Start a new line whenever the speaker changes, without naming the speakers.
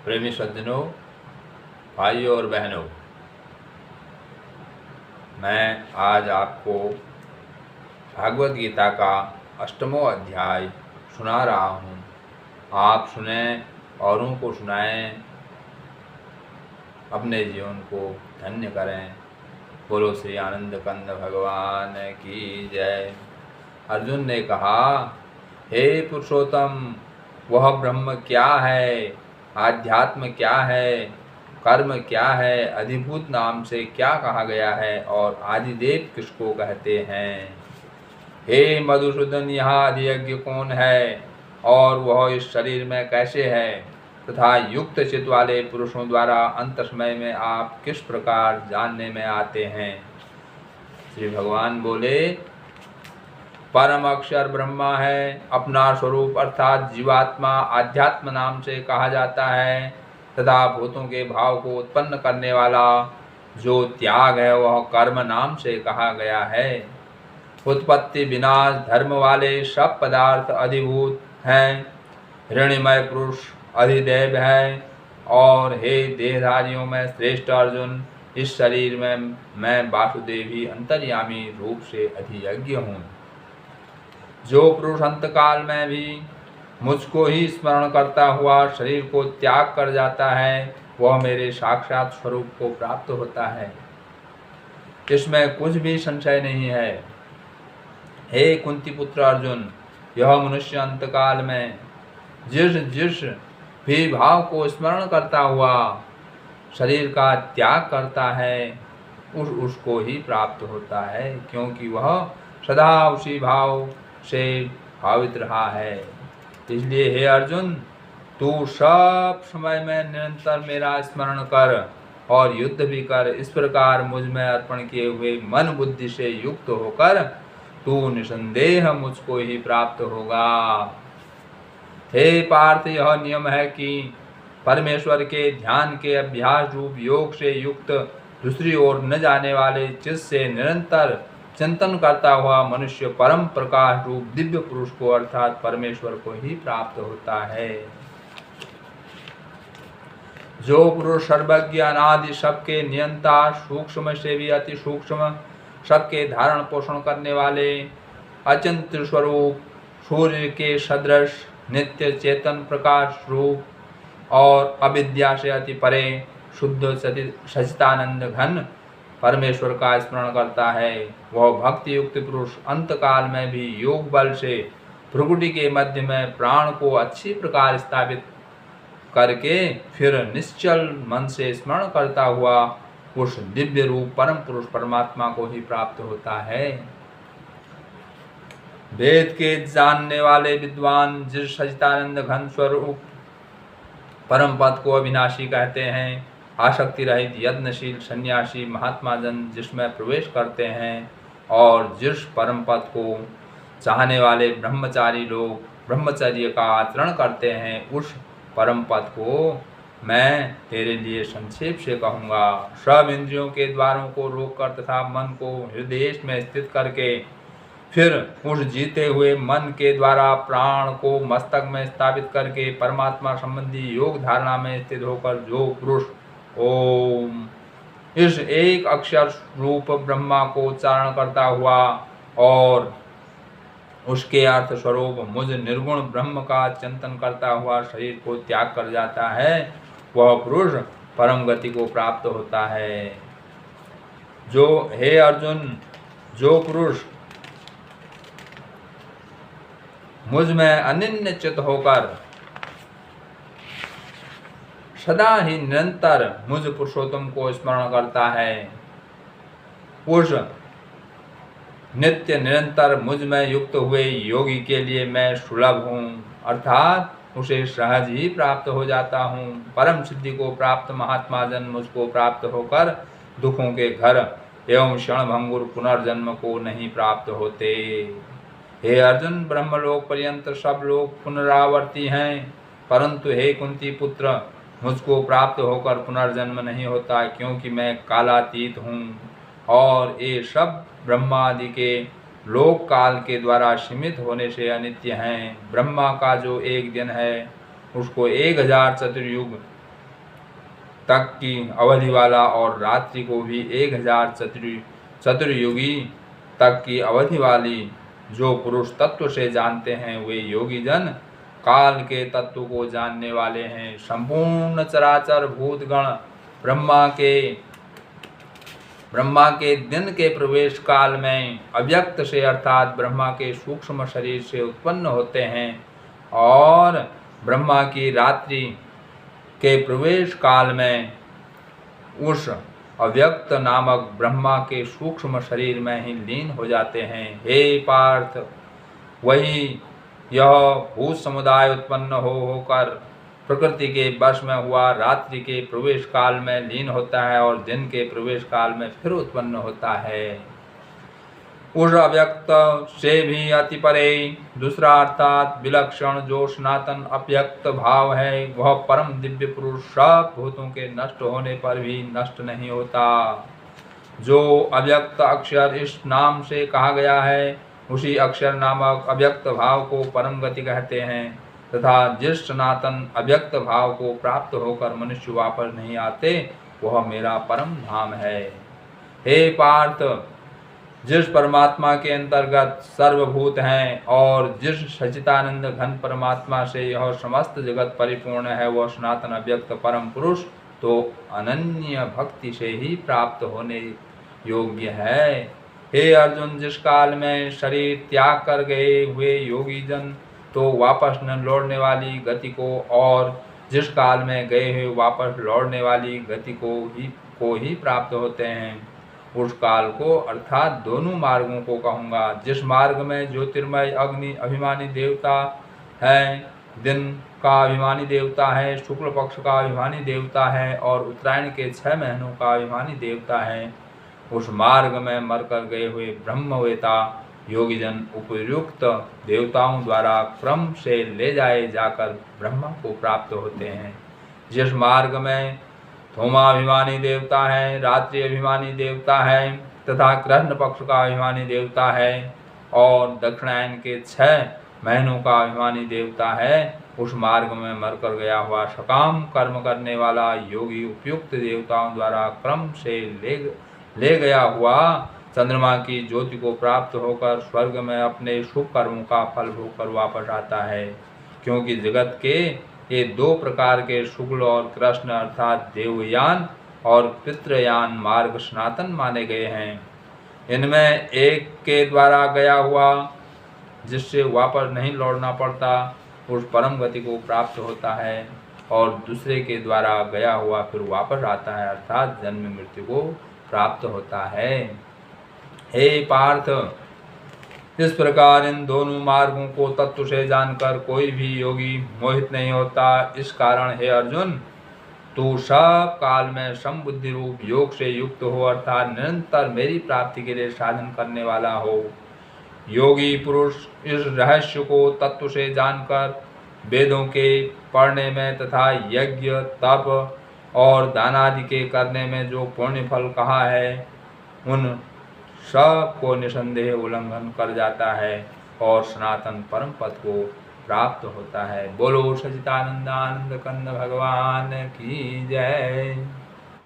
प्रेमी सज्जनों, भाइयों और बहनों, मैं आज आपको भागवत गीता का 8वां अध्याय सुना रहा हूँ। आप सुने, औरों को सुनाएं, अपने जीवन को धन्य करें। बोलो श्री आनंद कंद भगवान की जय। अर्जुन ने कहा, हे पुरुषोत्तम, वह ब्रह्म क्या है, आध्यात्म क्या है, कर्म क्या है, अधिभूत नाम से क्या कहा गया है और आदिदेव किसको कहते हैं? हे मधुसूदन, यहाँ अधियज्ञ कौन है और वह इस शरीर में कैसे है तथा युक्त चित्त वाले पुरुषों द्वारा अंत समय में आप किस प्रकार जानने में आते हैं? श्री भगवान बोले, परम अक्षर ब्रह्मा है, अपना स्वरूप अर्थात जीवात्मा आध्यात्म नाम से कहा जाता है तथा भूतों के भाव को उत्पन्न करने वाला जो त्याग है वह कर्म नाम से कहा गया है। उत्पत्ति विनाश धर्म वाले सब पदार्थ अधिभूत हैं। हिरण्यमय पुरुष अधिदेव है। और हे देहधारियों में श्रेष्ठ अर्जुन, इस शरीर में मैं वासुदेवी अंतर्यामी रूप से अधियज्ञ हूँ। जो पुरुष अंतकाल में भी मुझको ही स्मरण करता हुआ शरीर को त्याग कर जाता है, वह मेरे साक्षात स्वरूप को प्राप्त होता है। इसमें कुछ भी संशय नहीं है। हे कुंती पुत्र अर्जुन, यह मनुष्य अंतकाल में जिस भी भाव को स्मरण करता हुआ शरीर का त्याग करता है, उसको ही प्राप्त होता है, क्योंकि वह सदा उसी भाव से भावित रहा है। इसलिए हे अर्जुन, तू सब समय में निरंतर मेरा स्मरण कर और युद्ध भी कर। इस प्रकार मुझ में अर्पण किए हुए मन बुद्धि से युक्त होकर तू निसंदेह मुझको ही प्राप्त होगा। हे पार्थ, यह नियम है कि परमेश्वर के ध्यान के अभ्यास रूप योग से युक्त दूसरी ओर न जाने वाले चित्त से निरंतर चिंतन करता हुआ मनुष्य परम प्रकाश रूप दिव्य पुरुष को अर्थात परमेश्वर को ही प्राप्त होता है। जो पुरुष सर्वज्ञ अनादि सबके नियंता, सूक्ष्म से भी अति सूक्ष्म, सबके धारण पोषण करने वाले, अचिंत्य स्वरूप, सूर्य के सदृश, नित्य चेतन प्रकाश रूप और अविद्या से अति परे शुद्ध सचिदानंद घन परमेश्वर का स्मरण करता है, वह भक्ति युक्त पुरुष अंतकाल में भी योग बल से भ्रुकुटी के मध्य में प्राण को अच्छी प्रकार स्थापित करके फिर निश्चल मन से स्मरण करता हुआ उस दिव्य रूप परम पुरुष परमात्मा को ही प्राप्त होता है। वेद के जानने वाले विद्वान जिस सच्चिदानंद घन स्वरूप परम पद को अविनाशी कहते हैं, आसक्ति रहित यत्नशील सन्यासी महात्मा जन जिसमें प्रवेश करते हैं और जिस परम पद को चाहने वाले ब्रह्मचारी लोग ब्रह्मचर्य का आचरण करते हैं, उस परम पद को मैं तेरे लिए संक्षेप से कहूँगा। सब इंद्रियों के द्वारों को रोककर तथा मन को हृदय में स्थित करके फिर उस जीते हुए मन के द्वारा प्राण को मस्तक में स्थापित करके परमात्मा संबंधी योग धारणा में स्थित होकर जो पुरुष ओम इस एक अक्षर रूप ब्रह्मा को उच्चारण करता हुआ और उसके अर्थ स्वरूप मुझ निर्गुण ब्रह्म का चिंतन करता हुआ शरीर को त्याग कर जाता है, वह पुरुष परम गति को प्राप्त होता है। हे अर्जुन, जो पुरुष मुझ में अनन्य चित्त होकर सदा ही निरंतर मुझ पुरुषोत्तम को स्मरण करता है, उस नित्य निरंतर मुझ में युक्त हुए योगी के लिए मैं सुलभ हूँ, अर्थात उसे सहज ही प्राप्त हो जाता हूँ। परम सिद्धि को प्राप्त महात्मा जन मुझको प्राप्त होकर दुखों के घर एवं क्षणभंगुर पुनर्जन्म को नहीं प्राप्त होते। हे अर्जुन, ब्रह्मलोक पर्यंत सब लोग पुनरावर्ती हैं, परंतु हे कुंती पुत्र, मुझको प्राप्त होकर पुनर्जन्म नहीं होता, क्योंकि मैं कालातीत हूँ और ये सब ब्रह्मादि के लोक काल के द्वारा सीमित होने से अनित्य हैं। ब्रह्मा का जो एक दिन है उसको 1000 चतुर्युग तक की अवधि वाला और रात्रि को भी 1000 चतुर्युगी तक की अवधि वाली जो पुरुष तत्व से जानते हैं वे योगी जन काल के तत्व को जानने वाले हैं। संपूर्ण चराचर भूतगण ब्रह्मा के दिन के प्रवेश काल में अव्यक्त से अर्थात ब्रह्मा के सूक्ष्म शरीर से उत्पन्न होते हैं और ब्रह्मा की रात्रि के प्रवेश काल में उस अव्यक्त नामक ब्रह्मा के सूक्ष्म शरीर में ही लीन हो जाते हैं। हे पार्थ, वही यह भूत समुदाय उत्पन्न होकर प्रकृति के वश में हुआ रात्रि के प्रवेश काल में लीन होता है और दिन के प्रवेश काल में फिर उत्पन्न होता है। उस अव्यक्त से भी अति परे दूसरा अर्थात विलक्षण जो सनातन अव्यक्त भाव है वह परम दिव्य पुरुष सब भूतों के नष्ट होने पर भी नष्ट नहीं होता। जो अव्यक्त अक्षर इस नाम से कहा गया है उसी अक्षर नामक अव्यक्त भाव को परम गति कहते हैं तथा जिस सनातन अव्यक्त भाव को प्राप्त होकर मनुष्य वापस नहीं आते वह मेरा परम धाम है। हे पार्थ, जिस परमात्मा के अंतर्गत सर्वभूत हैं और जिस सच्चिदानंद घन परमात्मा से यह समस्त जगत परिपूर्ण है वह सनातन अव्यक्त परम पुरुष तो अनन्य भक्ति से ही प्राप्त होने योग्य है। हे अर्जुन, जिस काल में शरीर त्याग कर गए हुए योगी जन तो वापस न लौटने वाली गति को और जिस काल में गए हुए वापस लौटने वाली गति को ही प्राप्त होते हैं उस काल को अर्थात दोनों मार्गों को कहूँगा। जिस मार्ग में ज्योतिर्मय अग्नि अभिमानी देवता है, दिन का अभिमानी देवता है, शुक्ल पक्ष का अभिमानी देवता है और उत्तरायण के 6 महीनों का अभिमानी देवता है, उस मार्ग में मरकर गए हुए ब्रह्मवेता योगीजन उपयुक्त देवताओं द्वारा क्रम से ले जाए जाकर ब्रह्मा को प्राप्त होते हैं। जिस मार्ग में धूमाभिमानी देवता है, रात्रि अभिमानी देवता है तथा कृष्ण पक्ष का अभिमानी देवता है और दक्षिणायन के 6 महीनों का अभिमानी देवता है, उस मार्ग में मरकर गया हुआ सकाम कर्म करने वाला योगी उपयुक्त देवताओं द्वारा क्रम से ले गया हुआ चंद्रमा की ज्योति को प्राप्त होकर स्वर्ग में अपने शुभ कर्मों का फल भोगकर वापस आता है। क्योंकि जगत के ये 2 प्रकार के शुक्ल और कृष्ण अर्थात देवयान और पितृयान मार्ग सनातन माने गए हैं। इनमें एक के द्वारा गया हुआ जिससे वापस नहीं लौटना पड़ता उस परम गति को प्राप्त होता है और दूसरे के द्वारा गया हुआ फिर वापस आता है अर्थात जन्म मृत्यु को प्राप्त होता है। हे पार्थ, इस प्रकार इन दोनों मार्गों को तत्व से जानकर कोई भी योगी मोहित नहीं होता। इस कारण हे अर्जुन, तू सब काल में समबुद्धि रूप योग से युक्त हो अर्थात निरंतर मेरी प्राप्ति के लिए साधन करने वाला हो। योगी पुरुष इस रहस्य को तत्व से जानकर वेदों के पढ़ने में तथा यज्ञ तप और दान आदि के करने में जो पुण्य फल कहा है उन सब को निसंदेह उल्लंघन कर जाता है और सनातन परम पद को प्राप्त होता है। बोलो सच्चिदानंद आनंद कंद भगवान की जय।